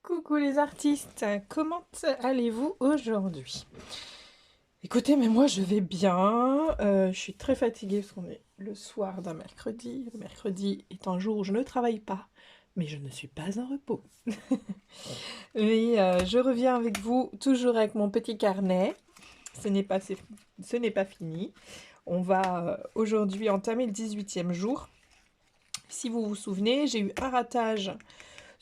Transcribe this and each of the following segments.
Coucou les artistes, comment allez-vous aujourd'hui? Écoutez, mais moi je vais bien, je suis très fatiguée parce qu'on est le soir d'un mercredi. Le mercredi est un jour où je ne travaille pas, mais je ne suis pas en repos. Mais je reviens avec vous toujours avec mon petit carnet. Ce n'est pas fini. On va aujourd'hui entamer le 18e jour. Si vous vous souvenez, j'ai eu un ratage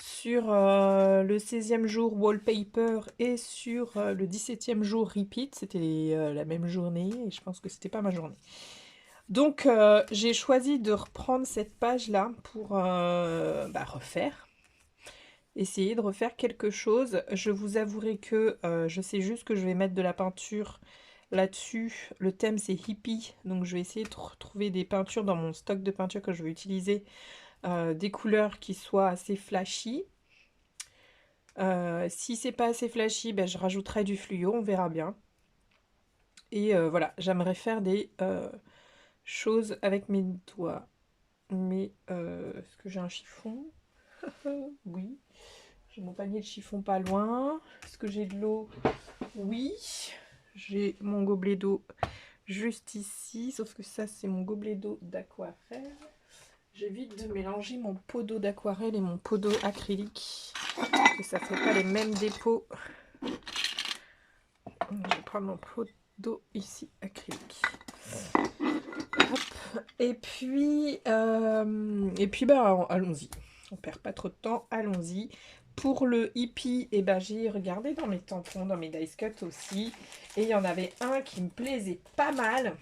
sur le 16e jour wallpaper et sur le 17e jour repeat. C'était la même journée et je pense que c'était pas ma journée. Donc j'ai choisi de reprendre cette page là pour refaire. Essayer de refaire quelque chose. Je vous avouerai que je sais juste que je vais mettre de la peinture là-dessus. Le thème c'est hippie, donc je vais essayer de retrouver des peintures dans mon stock de peinture que je vais utiliser, des couleurs qui soient assez flashy. Si c'est pas assez flashy, ben, je rajouterai du fluo, on verra bien. Et voilà, j'aimerais faire des choses avec mes doigts. Mais est-ce que j'ai un chiffon? Oui. J'ai mon panier de chiffon pas loin. Est-ce que j'ai de l'eau? Oui. J'ai mon gobelet d'eau juste ici. Sauf que ça, c'est mon gobelet d'eau d'aquarelle. J'évite de mélanger mon pot d'eau d'aquarelle et mon pot d'eau acrylique. Parce que ça fait pas les mêmes dépôts. Je vais prendre mon pot d'eau ici, acrylique. Hop. Et puis bah, allons-y. On perd pas trop de temps, allons-y. Pour le hippie, j'ai regardé dans mes tampons, dans mes dice cut aussi. Et il y en avait un qui me plaisait pas mal.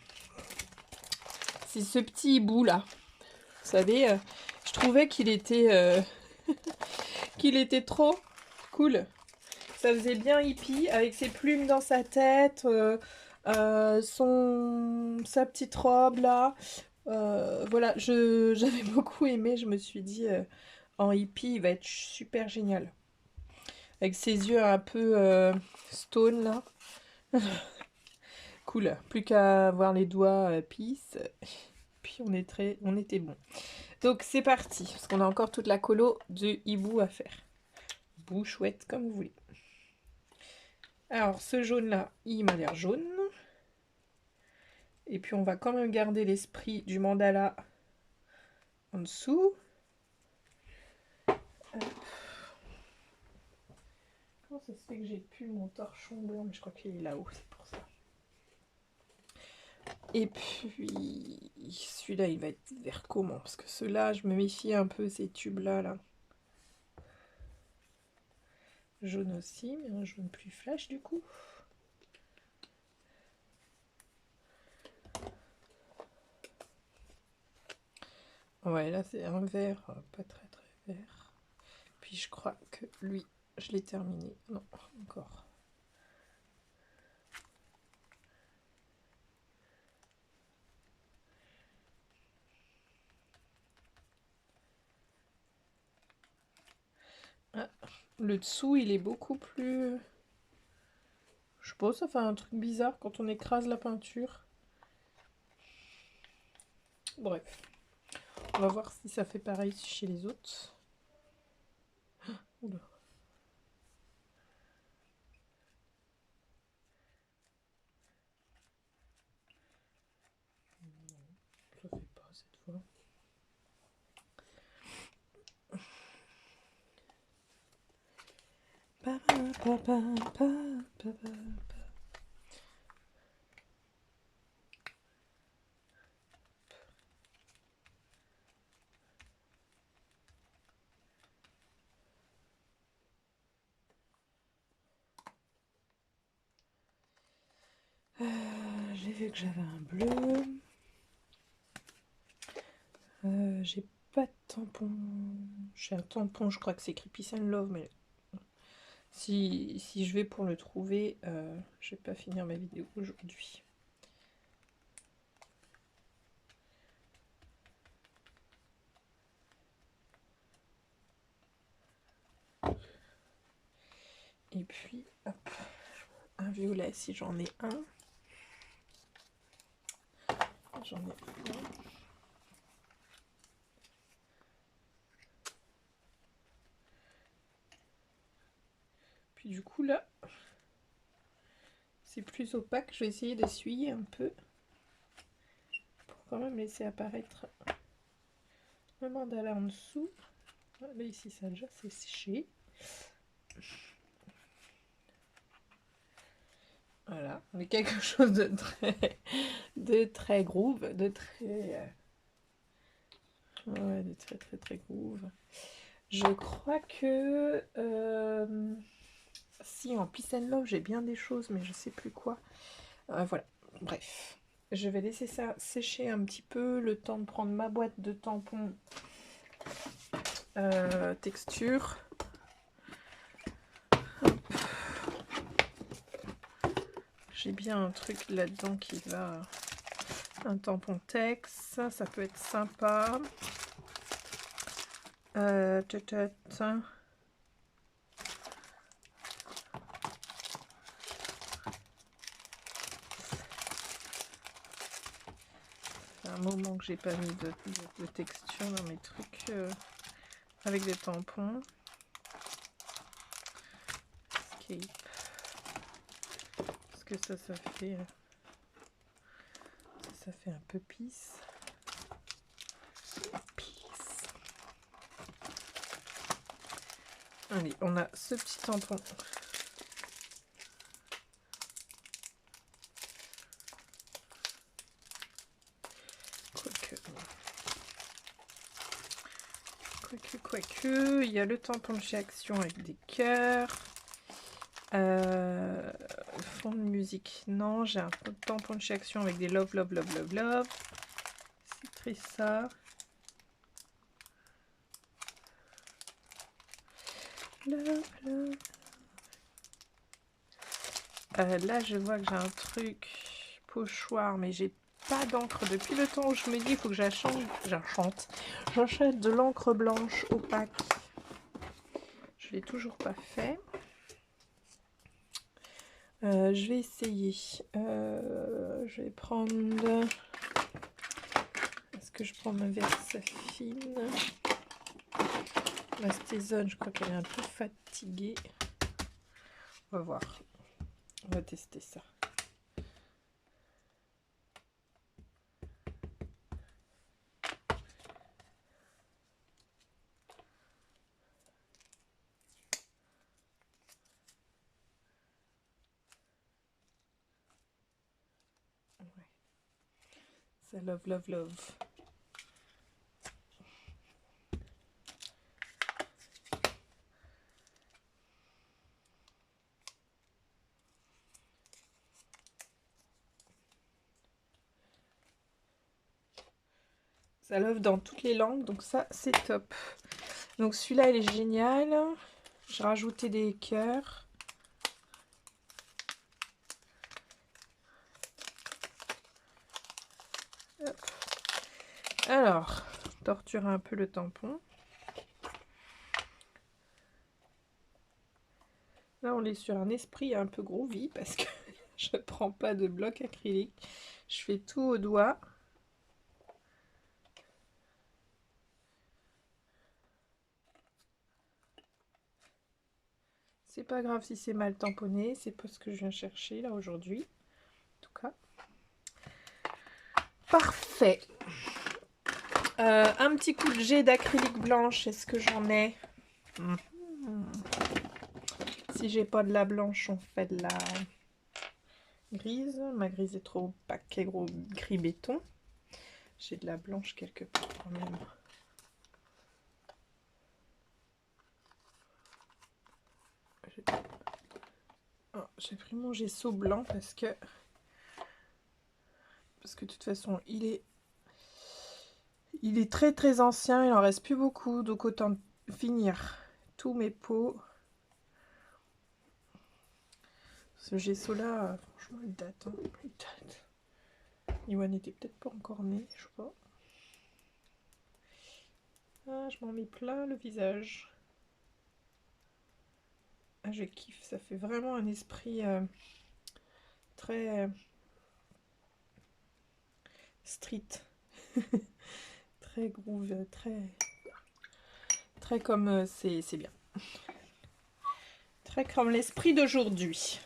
C'est ce petit hibou là. Vous savez, je trouvais qu'il était, qu'il était trop cool. Ça faisait bien hippie avec ses plumes dans sa tête, sa petite robe là. Voilà, j'avais beaucoup aimé. Je me suis dit, en hippie, il va être super génial. Avec ses yeux un peu stone là. Cool. Plus qu'à voir les doigts peace. Puis on était bon. Donc c'est parti, parce qu'on a encore toute la colo de hibou à faire. Hibou, chouette, comme vous voulez. Alors ce jaune là, il m'a l'air jaune. Et puis on va quand même garder l'esprit du mandala en dessous. Comment ça se fait que j'ai plus mon torchon blanc? Mais je crois qu'il est là-haut, c'est pour ça. Et puis celui-là, il va être vert comment? Parce que ceux-là, je me méfie un peu, ces tubes-là. Là. Jaune aussi, mais un jaune plus flash du coup. Ouais, là c'est un vert, pas très très vert. Puis je crois que lui, je l'ai terminé. Non, encore. Ah, le dessous, il est beaucoup plus... Je sais pas, ça fait un truc bizarre quand on écrase la peinture. Bref, on va voir si ça fait pareil chez les autres. Oula. Ça fait pas cette fois. J'ai vu que j'avais un bleu. J'ai pas de tampon. J'ai un tampon, je crois que c'est écrit Peace and Love, mais si je vais pour le trouver, je vais pas finir ma vidéo aujourd'hui. Et puis, hop, un violet si j'en ai un. J'en ai un. Puis du coup là, c'est plus opaque. Je vais essayer d'essuyer un peu pour quand même laisser apparaître le mandala en dessous. Là ici ça a déjà séché. Voilà, on est quelque chose de très groove, de très ouais, de très groove. Je crois que si en Peace and Love j'ai bien des choses, mais je sais plus quoi. Voilà, bref. Je vais laisser ça sécher un petit peu, le temps de prendre ma boîte de tampons texture. J'ai bien un truc là-dedans qui va... Un tampon Tex, ça peut être sympa. C'est un moment que j'ai pas mis de texture dans mes trucs avec des tampons. Escape. Parce que ça fait... Ça fait un peu pisse. Allez, on a ce petit tampon. Quoique, il y a le tampon de chez Action avec des cœurs. Fond de musique, non. J'ai un tampon de chez Action avec des love. C'est triste ça. Love. Là, je vois que j'ai un truc pochoir, mais j'ai pas d'encre depuis le temps où je me dis il faut que j'achète de l'encre blanche opaque. Je l'ai toujours pas fait. Je vais essayer. Je vais prendre... Est-ce que je prends ma Versafine? Ma Stézone, je crois qu'elle est un peu fatiguée. On va voir. On va tester ça. Ouais. Ça love. Ça love dans toutes les langues, donc ça c'est top. Donc celui-là il est génial. J'ai rajouté des cœurs. Hop. Alors, torturer un peu le tampon. Là on est sur un esprit un peu groovy parce que je prends pas de bloc acrylique. Je fais tout au doigt. C'est pas grave si c'est mal tamponné, c'est pas ce que je viens chercher là aujourd'hui. En tout cas. Parfait. Un petit coup de jet d'acrylique blanche, est-ce que j'en ai? Si j'ai pas de la blanche, on fait de la grise. Ma grise est trop opaque et gros gris béton. J'ai de la blanche quelque part quand même. J'ai pris mon gesso blanc parce que de toute façon il est très ancien, il en reste plus beaucoup, donc autant finir tous mes pots. Ce gesso là, franchement il date, hein. Il date. Yoann n'était peut-être pas encore né, je sais pas. Ah, je m'en mets plein le visage. Ah, je kiffe, ça fait vraiment un esprit très street. Très groove, très comme c'est bien. Très comme l'esprit d'aujourd'hui.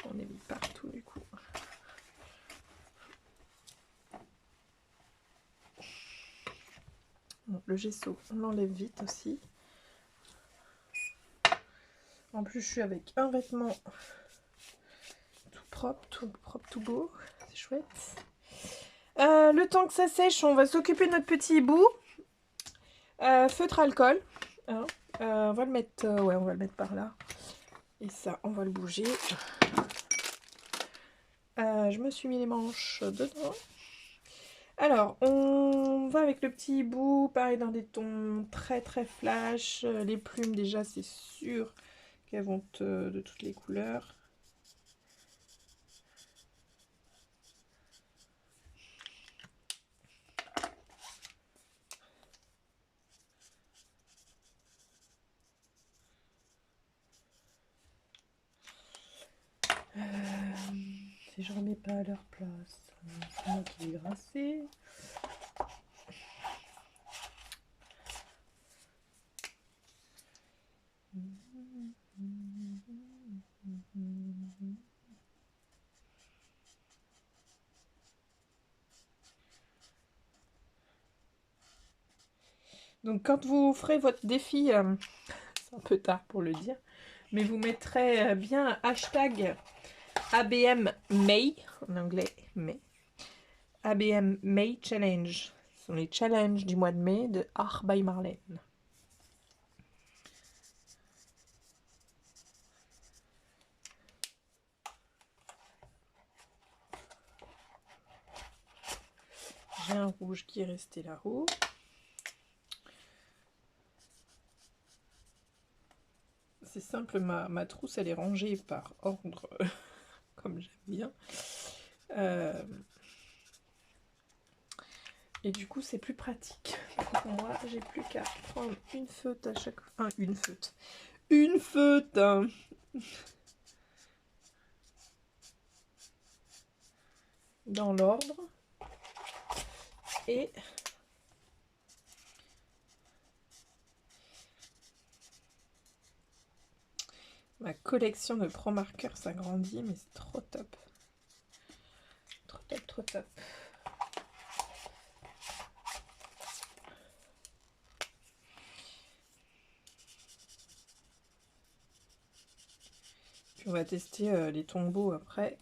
On est mis partout du coup. Bon, le gesso, on l'enlève vite aussi. En plus, je suis avec un vêtement tout propre, tout beau. C'est chouette. Le temps que ça sèche, on va s'occuper de notre petit hibou. Feutre alcool. Hein. On va le mettre, ouais, on va le mettre par là. Et ça, on va le bouger. Je me suis mis les manches dedans. Alors, on va avec le petit hibou, pareil dans des tons très très flash. Les plumes, déjà, c'est sûr qu'elles vont de toutes les couleurs. Si je remets pas à leur place, c'est moi qui vais grincer. Donc quand vous ferez votre défi, c'est un peu tard pour le dire, mais vous mettrez bien hashtag ABM May, en anglais May. ABM May Challenge. Ce sont les challenges du mois de mai de Art by Marlène. J'ai un rouge qui est resté là-haut. C'est simple, ma trousse elle est rangée par ordre, comme j'aime bien. Et du coup c'est plus pratique. Pour moi, j'ai plus qu'à prendre une feutre à chaque fois. Une feutre. Une feutre hein. Dans l'ordre. Et ma collection de Pro Marker s'agrandit, mais c'est trop top. Trop top, trop top. Puis on va tester les tombeaux après.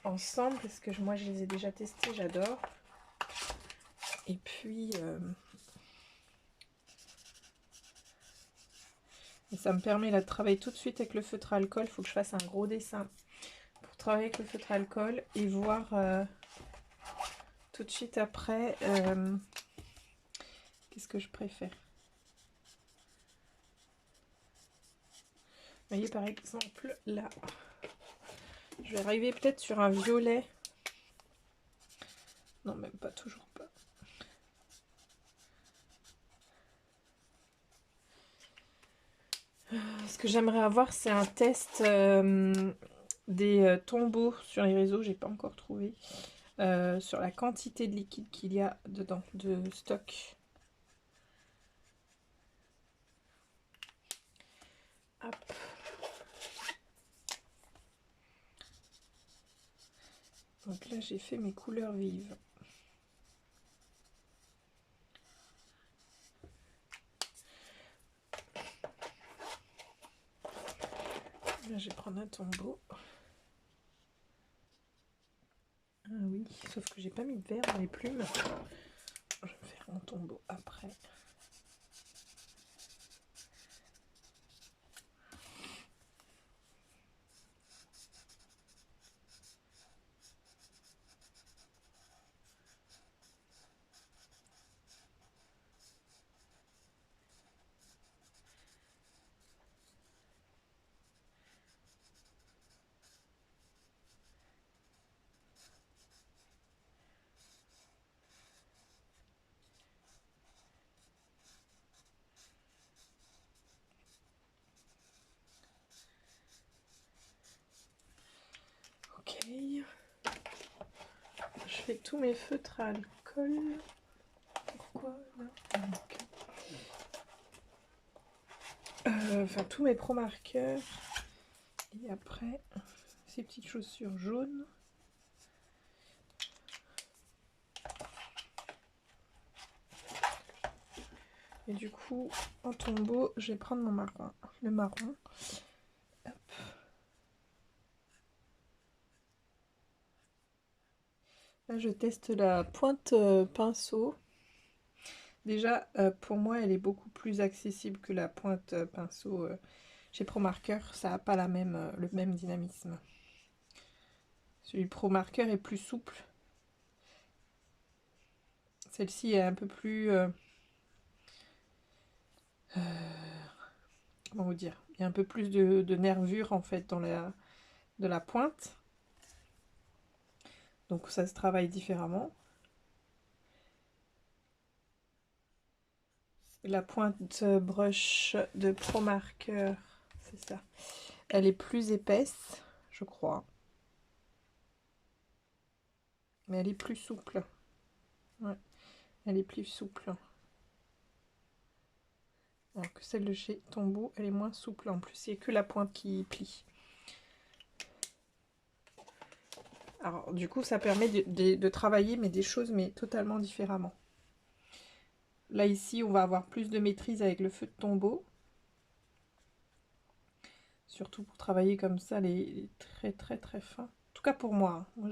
Ensemble, parce que moi je les ai déjà testés, j'adore. Et puis... et ça me permet là de travailler tout de suite avec le feutre à alcool. Il faut que je fasse un gros dessin pour travailler avec le feutre à alcool et voir tout de suite après qu'est-ce que je préfère. Vous voyez par exemple là, je vais arriver peut-être sur un violet. Non, même pas, toujours pas. Ce que j'aimerais avoir, c'est un test des tombeaux sur les réseaux. J'ai pas encore trouvé. Sur la quantité de liquide qu'il y a dedans, de stock. Hop. Donc là, j'ai fait mes couleurs vives. Là, je vais prendre un tombeau. Ah oui, sauf que j'ai pas mis de vert dans les plumes. Je vais faire un tombeau après. Ok. Je fais tous mes feutres à alcool. Pourquoi là? Enfin, tous mes Pro marqueurs. Et après, ces petites chaussures jaunes. Et du coup, en tombeau, je vais prendre mon marron, le marron. Hop. Là, je teste la pointe pinceau. Déjà, pour moi, elle est beaucoup plus accessible que la pointe pinceau chez Pro Marker. Ça n'a pas le même dynamisme. Celui Pro Marker est plus souple. Celle-ci est un peu plus... comment vous dire? Il y a un peu plus de nervure en fait dans de la pointe. Donc ça se travaille différemment. La pointe brush de Pro Marker, c'est ça. Elle est plus épaisse, je crois. Mais elle est plus souple. Ouais, elle est plus souple. Alors que celle de chez Tombow, elle est moins souple. En plus, c'est que la pointe qui plie. Alors, du coup, ça permet de travailler mais des choses mais totalement différemment. Là, ici, on va avoir plus de maîtrise avec le feu de Tombow. Surtout pour travailler comme ça, les très très très fins. En tout cas pour moi. Moi,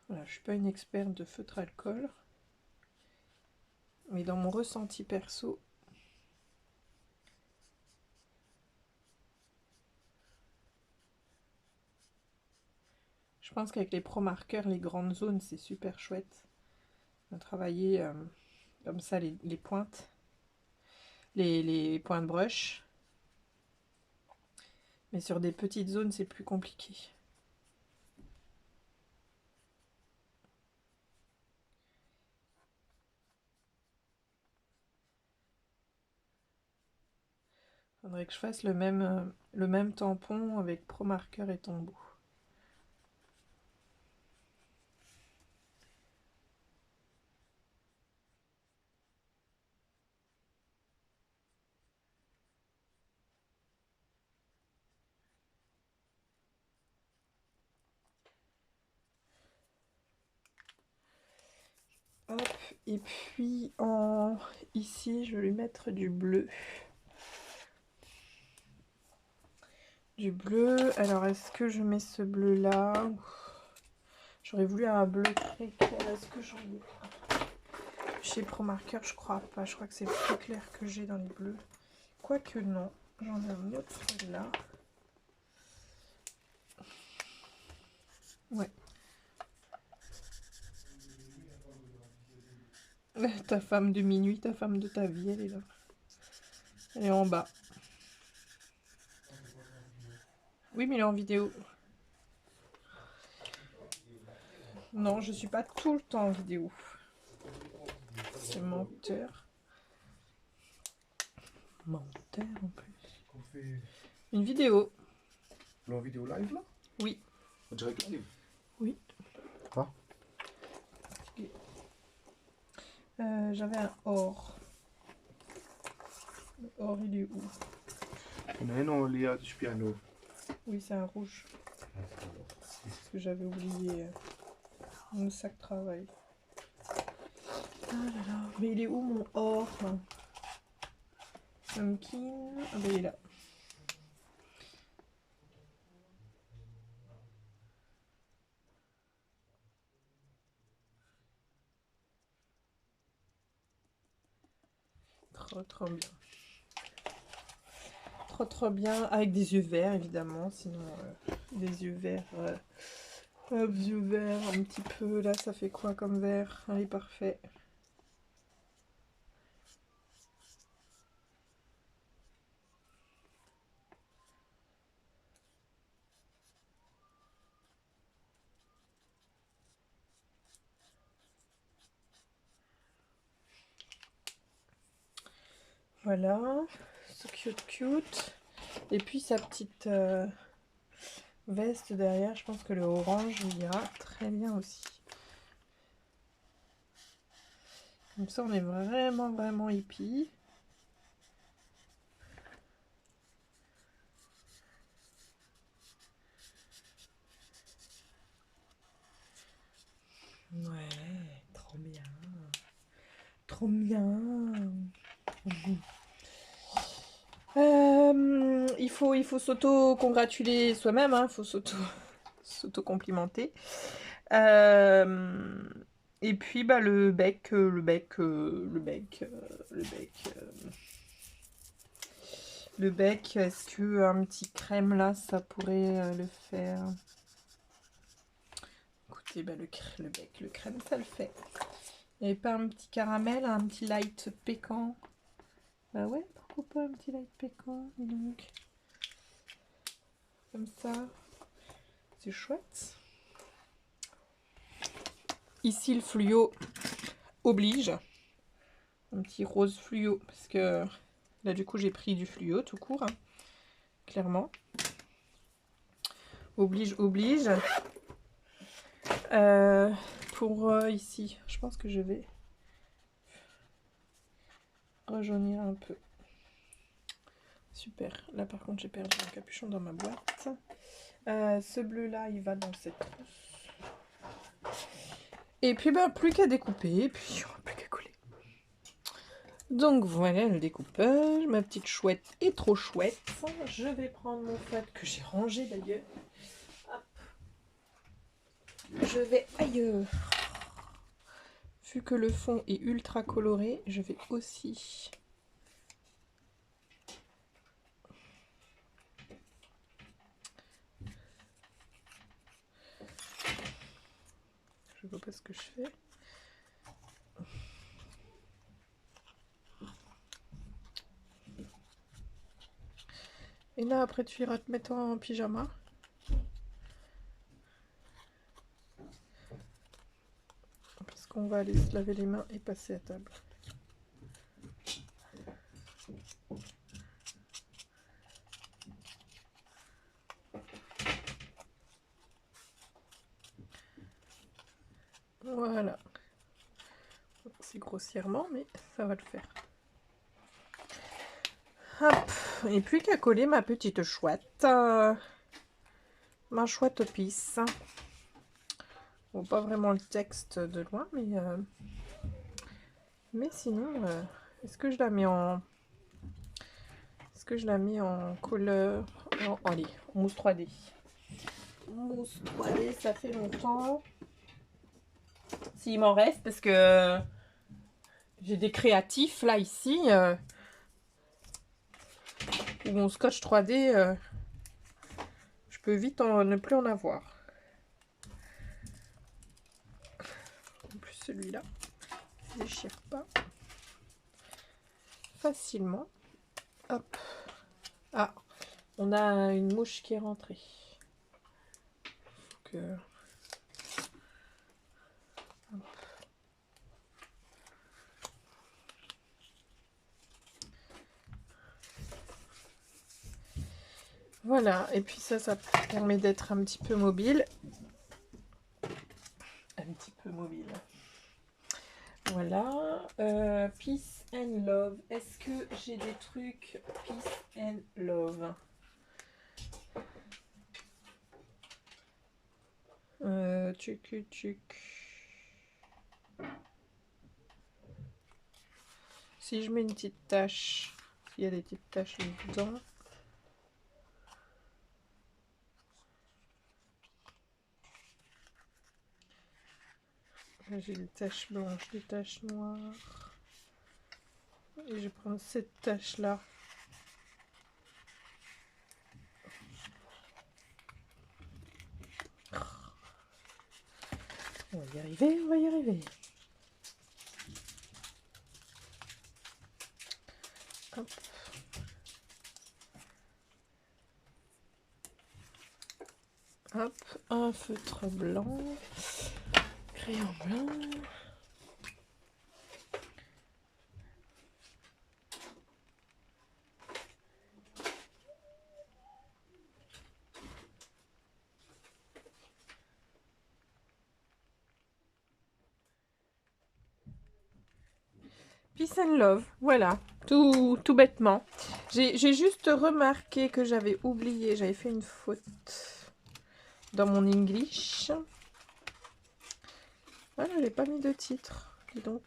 voilà, je suis pas une experte de feutre alcool. Mais dans mon ressenti perso, je pense qu'avec les Pro Marqueurs, les grandes zones, c'est super chouette. On va travailler comme ça les pointes, les points de brush. Mais sur des petites zones, c'est plus compliqué. Faudrait que je fasse le même tampon avec Pro Marqueur et Tombow. Hop, et puis ici, je vais lui mettre du bleu. Du bleu, alors est-ce que je mets ce bleu là? J'aurais voulu un bleu très clair, est-ce que j'en ai? Chez Pro Marker, je crois pas, je crois que c'est le plus clair que j'ai dans les bleus. Quoique non, j'en ai un autre là. Ouais. Ta femme de minuit, ta femme de ta vie, elle est là. Elle est en bas. Oui, mais elle est en vidéo. Non, je suis pas tout le temps en vidéo. C'est menteur. Menteur en plus. Une vidéo. En vidéo live là? Oui. En direct live? Oui. Ah. J'avais un or. Le or, il est où? Non, il y a du piano. Oui, c'est un rouge. Parce que j'avais oublié mon sac de travail. Ah là là. Mais il est où mon or? Pumpkin. Ah ben il est là. Trop bien. Trop bien. Avec des yeux verts évidemment. Sinon des yeux verts. Hop, yeux verts un petit peu. Là ça fait quoi comme vert? Il est parfait. Voilà. So cute. Et puis sa petite veste derrière. Je pense que le orange il ira très bien aussi. Comme ça, on est vraiment hippie. trop bien. Il faut s'auto-congratuler soi-même, hein, il faut s'auto-complimenter. Et puis bah, le bec, est-ce que un petit crème là, ça pourrait le faire? Écoutez, bah, le crème, ça le fait. Il n'y avait pas un petit caramel, un petit light pécan? Bah ouais, pourquoi pas un petit light pécan, donc. Comme ça. C'est chouette. Ici, le fluo oblige. Un petit rose fluo, parce que là, du coup, j'ai pris du fluo tout court, hein, clairement. Oblige. Pour ici, je pense que je vais rejaunir un peu. Super. Là, par contre, j'ai perdu mon capuchon dans ma boîte. Ce bleu-là, il va dans cette trousse. Et puis, bah, plus qu'à découper, et puis, plus qu'à coller. Donc, voilà le découpage. Ma petite chouette est trop chouette. Je vais prendre mon fat que j'ai rangé d'ailleurs. Je vais ailleurs. Vu que le fond est ultra coloré, je vais aussi... Je vois pas ce que je fais. Et là, après, tu iras te mettre en pyjama. Parce qu'on va aller se laver les mains et passer à table. Voilà. C'est grossièrement, mais ça va le faire. Hop. Et plus qu'à coller ma petite chouette. Ma chouette pisse. Bon, pas vraiment le texte de loin, mais sinon, est-ce que je la mets en... Est-ce que je la mets en couleur... Oh, allez, mousse 3D. Mousse 3D, ça fait longtemps. S'il m'en reste, parce que j'ai des créatifs là, ici. Où mon scotch 3D, je peux vite ne plus en avoir. En plus, celui-là ne déchire pas facilement. Hop. Ah, on a une mouche qui est rentrée. Faut que... Hop. Voilà, et puis ça permet d'être un petit peu mobile. Un petit peu mobile. Voilà. Peace and Love. Est-ce que j'ai des trucs Peace and Love? Tchuc. Si je mets une petite tache, il y a des petites taches dedans. J'ai des taches blanches, des taches noires. Et je vais prendre cette tache-là. On va y arriver, on va y arriver. Hop. Hop, un feutre blanc. Crayon blanc. Peace and Love, voilà, tout bêtement. J'ai juste remarqué que j'avais oublié, j'avais fait une faute dans mon English. Voilà, je n'ai pas mis de titre, donc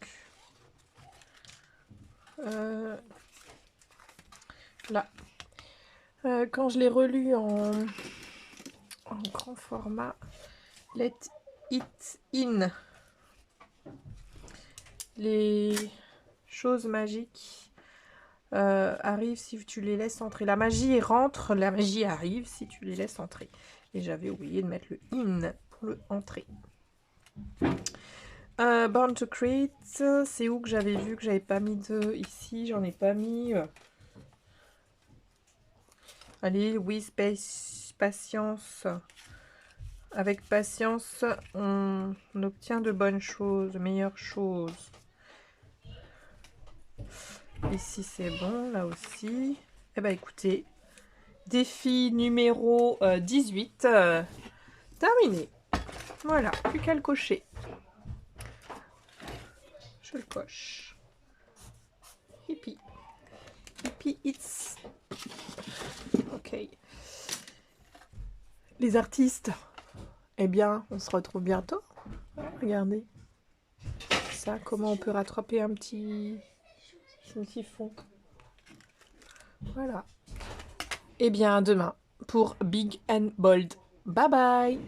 Là. Quand je l'ai relu en grand format, Let It In. Les choses magiques arrivent si tu les laisses entrer. La magie rentre, la magie arrive si tu les laisses entrer. Et j'avais oublié de mettre le in pour le entrer. Born to Create, c'est où que j'avais vu que j'avais pas mis de... Ici, j'en ai pas mis. Allez, oui, patience. Avec patience, on obtient de bonnes choses, de meilleures choses. Ici, c'est bon, là aussi. Eh ben, écoutez, défi numéro 18, terminé. Voilà, plus qu'à le cocher. Je le coche. Hippie. Hippie, it's... Ok. Les artistes, eh bien, on se retrouve bientôt. Regardez. Ça, comment on peut rattraper un petit fond. Voilà. Eh bien, à demain pour Big and Bold. Bye bye.